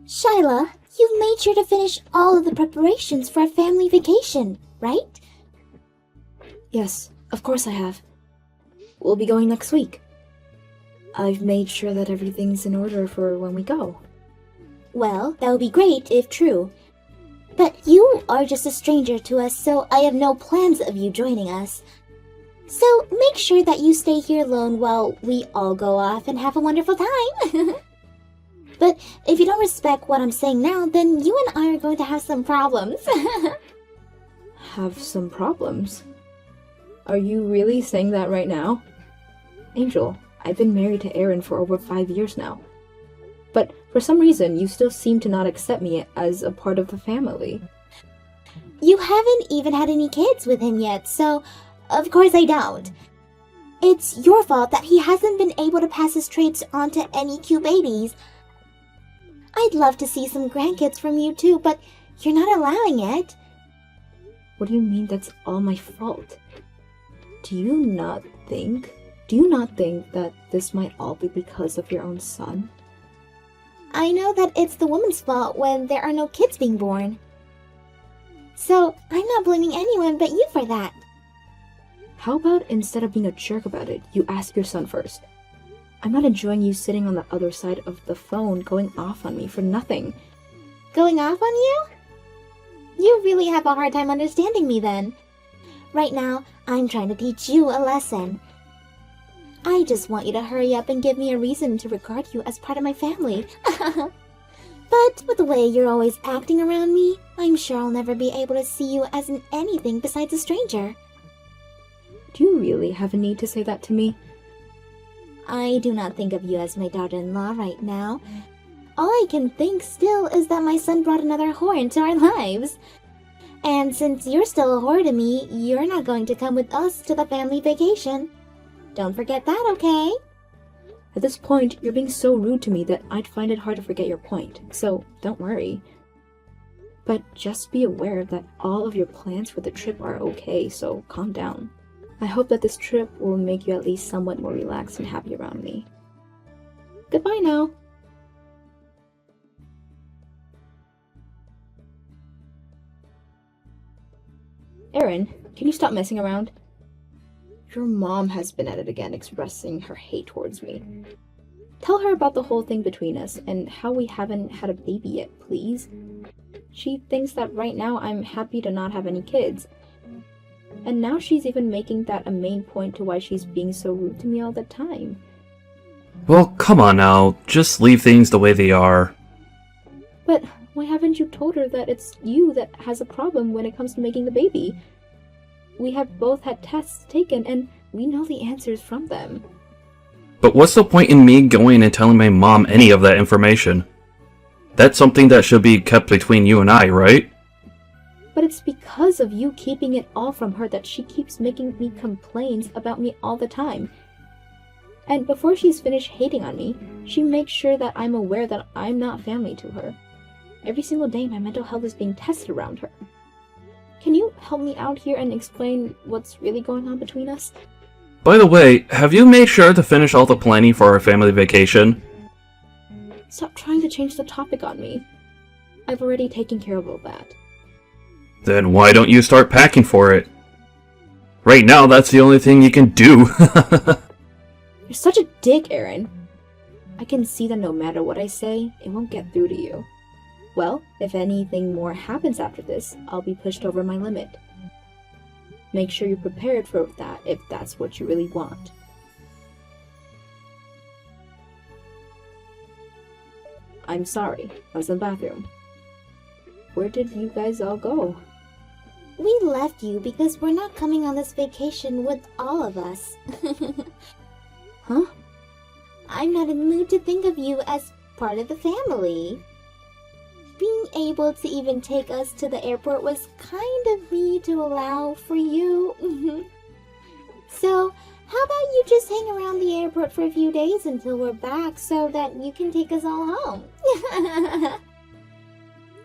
Shyla, you've made sure to finish all of the preparations for our family vacation, right? Yes, of course I have. We'll be going next week. I've made sure that everything's in order for when we go. Well, that would be great if true. But you are just a stranger to us, so I have no plans of you joining us. So make sure that you stay here alone while we all go off and have a wonderful time. But if you don't respect what I'm saying now, then you and I are going to have some problems. Have some problems? Are you really saying that right now? Angel, I've been married to Aaron for over 5 years now. But for some reason, you still seem to not accept me as a part of the family. You haven't even had any kids with him yet, so of course I don't. It's your fault that he hasn't been able to pass his traits on to any cute babies. I'd love to see some grandkids from you too, but you're not allowing it. What do you mean that's all my fault? Do you not think that this might all be because of your own son? I know that it's the woman's fault when there are no kids being born. So I'm not blaming anyone but you for that. How about instead of being a jerk about it, you ask your son first? I'm not enjoying you sitting on the other side of the phone going off on me for nothing. Going off on you? You really have a hard time understanding me then. Right now, I'm trying to teach you a lesson. I just want you to hurry up and give me a reason to regard you as part of my family. But with the way you're always acting around me, I'm sure I'll never be able to see you as anything besides a stranger. Do you really have a need to say that to me? I do not think of you as my daughter-in-law right now. All I can think still is that my son brought another whore into our lives. And since you're still a whore to me, you're not going to come with us to the family vacation. Don't forget that, okay? At this point, you're being so rude to me that I'd find it hard to forget your point, so don't worry. But just be aware that all of your plans for the trip are okay, so calm down. I hope that this trip will make you at least somewhat more relaxed and happy around me. Goodbye now. Aaron, can you stop messing around? Your mom has been at it again, expressing her hate towards me. Tell her about the whole thing between us and how we haven't had a baby yet, please. She thinks that right now I'm happy to not have any kids. And now she's even making that a main point to why she's being so rude to me all the time. Well, come on now. Just leave things the way they are. But why haven't you told her that it's you that has a problem when it comes to making the baby? We have both had tests taken, and we know the answers from them. But what's the point in me going and telling my mom any of that information? That's something that should be kept between you and I, right? But it's because of you keeping it all from her that she keeps making me complaints about me all the time. And before she's finished hating on me, she makes sure that I'm aware that I'm not family to her. Every single day my mental health is being tested around her. Can you help me out here and explain what's really going on between us? By the way, have you made sure to finish all the planning for our family vacation? Stop trying to change the topic on me. I've already taken care of all that. Then why don't you start packing for it? Right now, that's the only thing you can do. You're such a dick, Aaron. I can see that no matter what I say, it won't get through to you. Well, if anything more happens after this, I'll be pushed over my limit. Make sure you're prepared for that if that's what you really want. I'm sorry, I was in the bathroom. Where did you guys all go? We left you because we're not coming on this vacation with all of us. Huh? I'm not in the mood to think of you as part of the family. Being able to even take us to the airport was kind of me to allow for you. So, how about you just hang around the airport for a few days until we're back so that you can take us all home?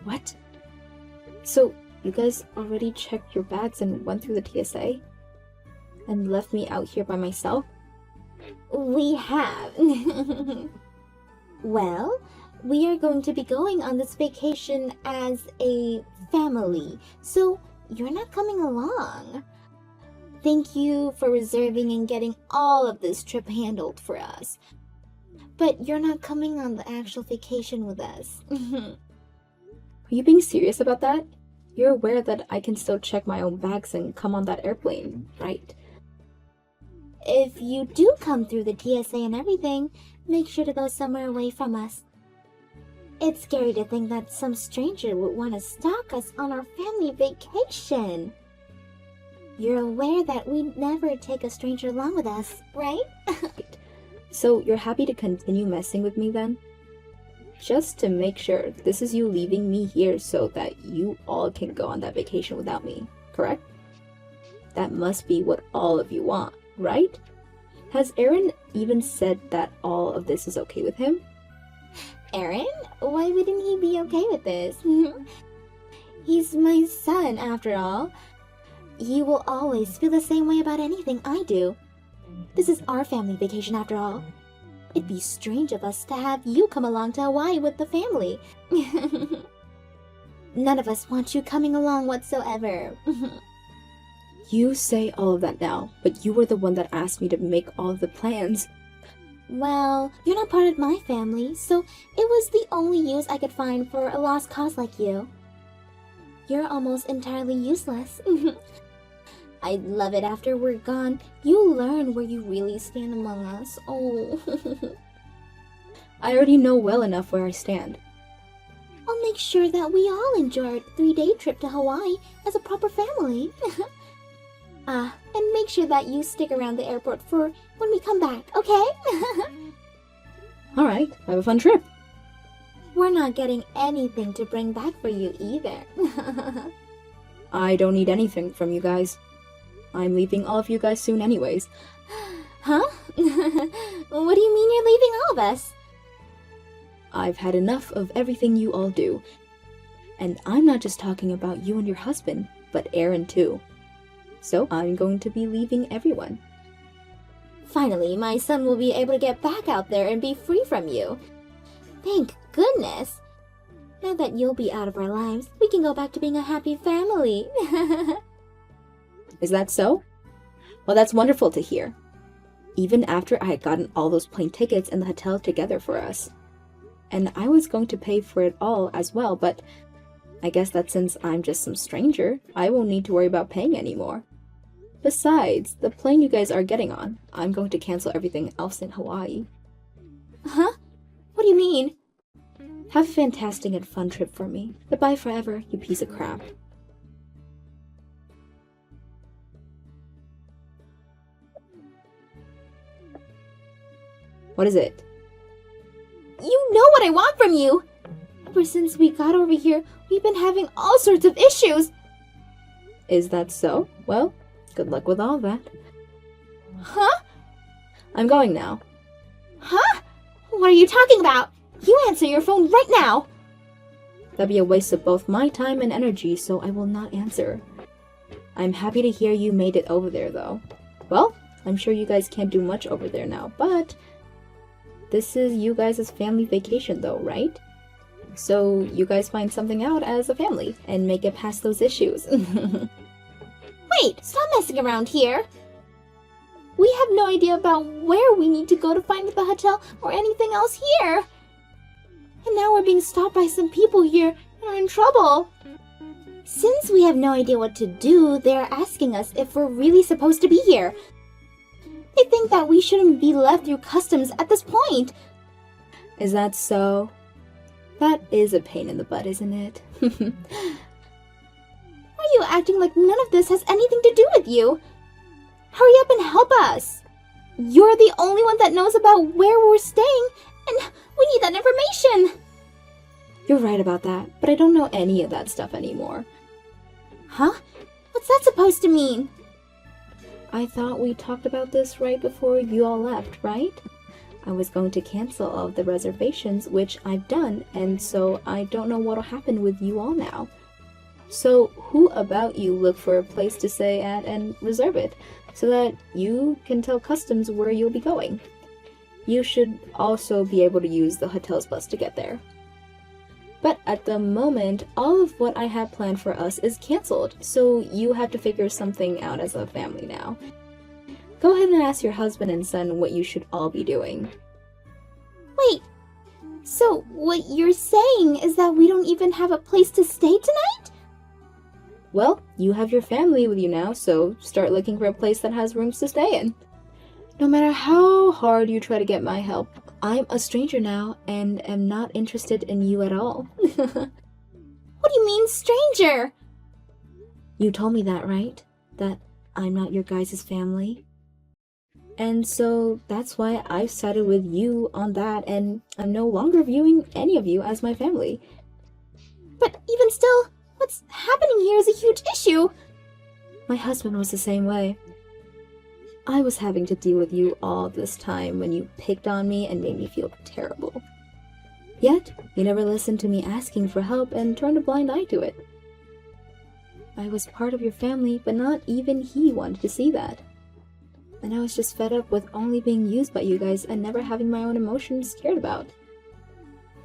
What? So, you guys already checked your bags and went through the TSA? And left me out here by myself? We have. Well, We are going to be going on this vacation as a family, so you're not coming along. Thank you for reserving and getting all of this trip handled for us. But you're not coming on the actual vacation with us. Are you being serious about that? You're aware that I can still check my own bags and come on that airplane, right? If you do come through the TSA and everything, make sure to go somewhere away from us. It's scary to think that some stranger would want to stalk us on our family vacation. You're aware that we never take a stranger along with us, right? So you're happy to continue messing with me then? Just to make sure, this is you leaving me here so that you all can go on that vacation without me, correct? That must be what all of you want, right? Has Aaron even said that all of this is okay with him? Aaron? Why wouldn't he be okay with this? He's my son, after all. He will always feel the same way about anything I do. This is our family vacation, after all. It'd be strange of us to have you come along to Hawaii with the family. None of us want you coming along whatsoever. You say all of that now, but you were the one that asked me to make all of the plans. Well, you're not part of my family, so it was the only use I could find for a lost cause like you. You're almost entirely useless. I'd love it after we're gone. You learn where you really stand among us. Oh. I already know well enough where I stand. I'll make sure that we all enjoy our 3-day trip to Hawaii as a proper family. And make sure that you stick around the airport for when we come back, okay? Alright, have a fun trip. We're not getting anything to bring back for you either. I don't need anything from you guys. I'm leaving all of you guys soon anyways. Huh? What do you mean you're leaving all of us? I've had enough of everything you all do. And I'm not just talking about you and your husband, but Aaron too. So I'm going to be leaving everyone. Finally, my son will be able to get back out there and be free from you. Thank goodness. Now that you'll be out of our lives, we can go back to being a happy family. Is that so? Well, that's wonderful to hear. Even after I had gotten all those plane tickets and the hotel together for us. And I was going to pay for it all as well, but I guess that since I'm just some stranger, I won't need to worry about paying anymore. Besides, the plane you guys are getting on, I'm going to cancel everything else in Hawaii. Huh? What do you mean? Have a fantastic and fun trip for me. Goodbye forever, you piece of crap. What is it? You know what I want from you! Ever since we got over here, we've been having all sorts of issues! Is that so? Well, good luck with all that. Huh? I'm going now. Huh? What are you talking about? You answer your phone right now! That'd be a waste of both my time and energy, so I will not answer. I'm happy to hear you made it over there, though. Well, I'm sure you guys can't do much over there now, but this is you guys' family vacation, though, right? So you guys find something out as a family and make it past those issues. Wait, stop messing around here! We have no idea about where we need to go to find the hotel or anything else here! And now we're being stopped by some people here and are in trouble! Since we have no idea what to do, they're asking us if we're really supposed to be here. They think that we shouldn't be let through customs at this point. Is that so? That is a pain in the butt, isn't it? Why are you acting like none of this has anything to do with you? Hurry up and help us! You're the only one that knows about where we're staying, and we need that information! You're right about that, but I don't know any of that stuff anymore. Huh? What's that supposed to mean? I thought we talked about this right before you all left, right? I was going to cancel all of the reservations, which I've done, and so I don't know what'll happen with you all now. So who about you look for a place to stay at and reserve it, so that you can tell customs where you'll be going? you should also be able to use the hotel's bus to get there. But at the moment, all of what I had planned for us is cancelled, so you have to figure something out as a family now. Go ahead and ask your husband and son what you should all be doing. Wait, so what you're saying is that we don't even have a place to stay tonight? Well, you have your family with you now, so start looking for a place that has rooms to stay in. No matter how hard you try to get my help, I'm a stranger now and am not interested in you at all. What do you mean, stranger? You told me that, right? That I'm not your guys' family? And so that's why I've sided with you on that, and I'm no longer viewing any of you as my family. But even still, what's happening here is a huge issue. My husband was the same way. I was having to deal with you all this time when you picked on me and made me feel terrible. Yet, you never listened to me asking for help and turned a blind eye to it. I was part of your family, but not even he wanted to see that. And I was just fed up with only being used by you guys and never having my own emotions cared about.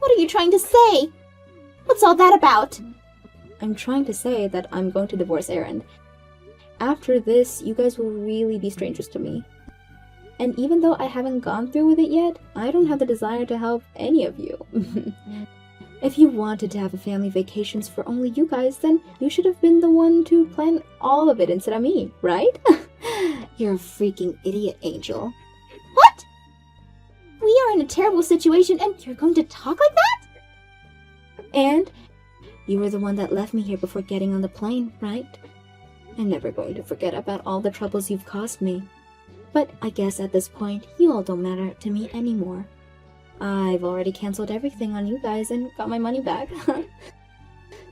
What are you trying to say? What's all that about? I'm trying to say that I'm going to divorce Aaron. After this, you guys will really be strangers to me. And even though I haven't gone through with it yet, I don't have the desire to help any of you. If you wanted to have a family vacations for only you guys, then you should have been the one to plan all of it instead of me, right? You're a freaking idiot, Angel. What? We are in a terrible situation and you're going to talk like that? And you were the one that left me here before getting on the plane, right? I'm never going to forget about all the troubles you've caused me. But I guess at this point, you all don't matter to me anymore. I've already canceled everything on you guys and got my money back.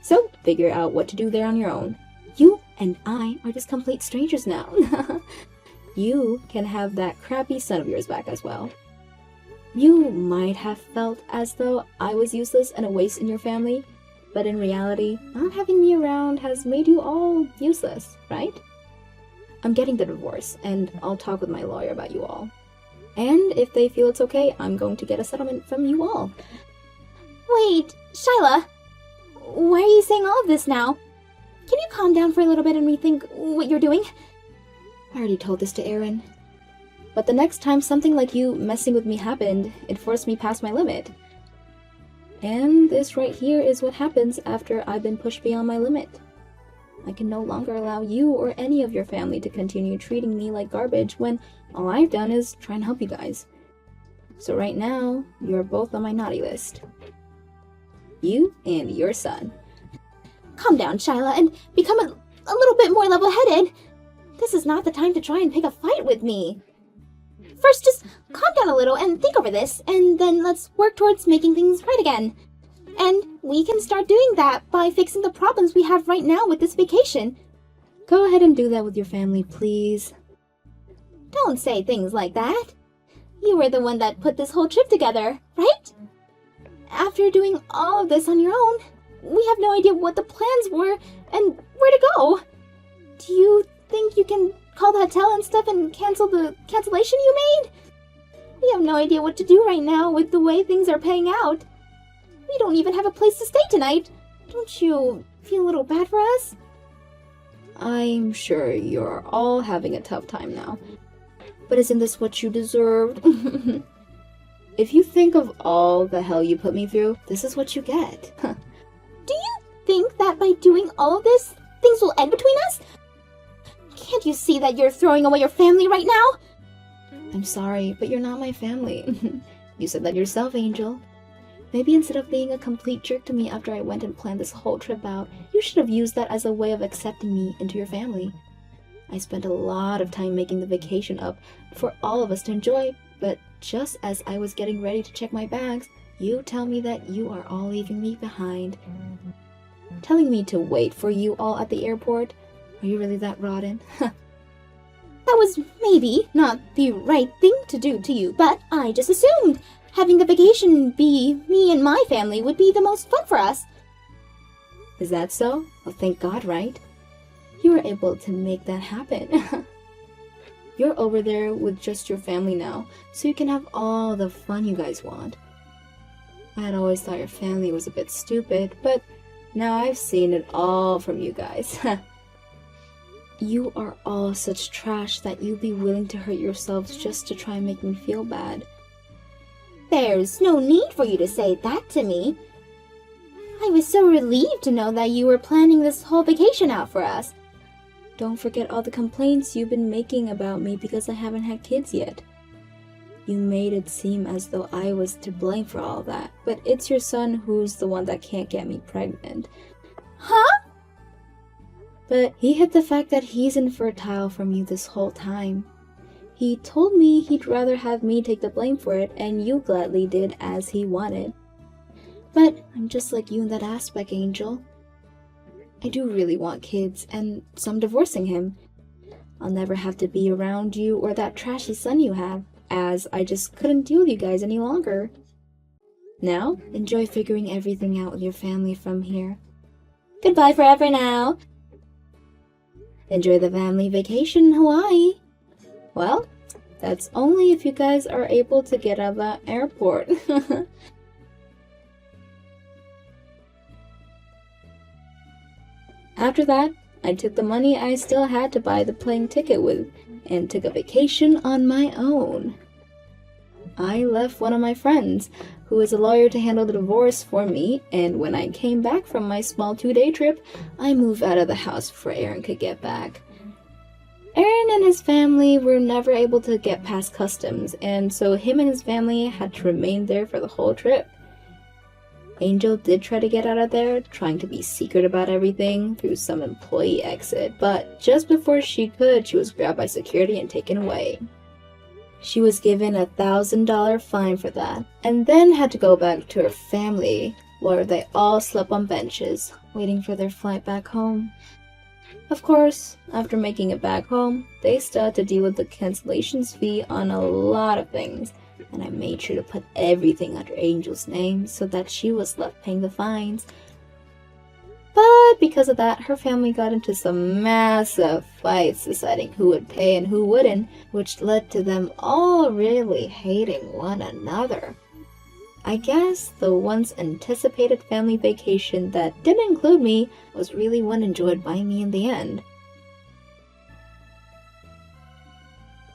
So, figure out what to do there on your own. You and I are just complete strangers now. You can have that crappy son of yours back as well. You might have felt as though I was useless and a waste in your family, but in reality, not having me around has made you all useless, right? I'm getting the divorce, and I'll talk with my lawyer about you all. And if they feel it's okay, I'm going to get a settlement from you all. Wait, Shyla, why are you saying all of this now? Can you calm down for a little bit and rethink what you're doing? I already told this to Aaron. But the next time something like you messing with me happened, it forced me past my limit. And this right here is what happens after I've been pushed beyond my limit. I can no longer allow you or any of your family to continue treating me like garbage when all I've done is try and help you guys. So right now, you're both on my naughty list. You and your son. Calm down, Shyla, and become a little bit more level-headed. This is not the time to try and pick a fight with me. First, just calm down a little and think over this, and then let's work towards making things right again. And we can start doing that by fixing the problems we have right now with this vacation. Go ahead and do that with your family, please. Don't say things like that. You were the one that put this whole trip together, right? After doing all of this on your own, we have no idea what the plans were and where to go. Do you think you can call the hotel and stuff and cancel the cancellation you made? We have no idea what to do right now with the way things are paying out. We don't even have a place to stay tonight. Don't you feel a little bad for us? I'm sure you're all having a tough time now. But isn't this what you deserved? If you think of all the hell you put me through, this is what you get. Do you think that by doing all of this, things will end between us? Can't you see that you're throwing away your family right now? I'm sorry, but you're not my family. You said that yourself, Angel. Maybe instead of being a complete jerk to me after I went and planned this whole trip out, you should have used that as a way of accepting me into your family. I spent a lot of time making the vacation up for all of us to enjoy, but just as I was getting ready to check my bags, you tell me that you are all leaving me behind. Telling me to wait for you all at the airport? Are you really that rotten? That was maybe not the right thing to do to you, but I just assumed having the vacation be me and my family would be the most fun for us. Is that so? Well, thank God, right? You were able to make that happen. You're over there with just your family now, so you can have all the fun you guys want. I had always thought your family was a bit stupid, but now I've seen it all from you guys. You are all such trash that you'd be willing to hurt yourselves just to try and make me feel bad. There's no need for you to say that to me. I was so relieved to know that you were planning this whole vacation out for us. Don't forget all the complaints you've been making about me because I haven't had kids yet. You made it seem as though I was to blame for all that, but it's your son who's the one that can't get me pregnant. Huh? But he hid the fact that he's infertile from you this whole time. He told me he'd rather have me take the blame for it, and you gladly did as he wanted. But I'm just like you in that aspect, Angel. I do really want kids, and so I'm divorcing him. I'll never have to be around you or that trashy son you have, as I just couldn't deal with you guys any longer. Now, enjoy figuring everything out with your family from here. Goodbye forever now. Enjoy the family vacation in Hawaii. Well, that's only if you guys are able to get out of the airport. After that, I took the money I still had to buy the plane ticket with and took a vacation on my own. I left one of my friends, who is a lawyer, to handle the divorce for me, and when I came back from my small 2-day trip, I moved out of the house before Aaron could get back. Aaron and his family were never able to get past customs, and so him and his family had to remain there for the whole trip. Angel did try to get out of there, trying to be secret about everything through some employee exit, but just before she could, she was grabbed by security and taken away. She was given a $1,000 fine for that, and then had to go back to her family, where they all slept on benches, waiting for their flight back home. Of course, after making it back home, they still had to deal with the cancellations fee on a lot of things, and I made sure to put everything under Angel's name so that she was left paying the fines. But because of that, her family got into some massive fights deciding who would pay and who wouldn't, which led to them all really hating one another. I guess the once anticipated family vacation that didn't include me was really one enjoyed by me in the end.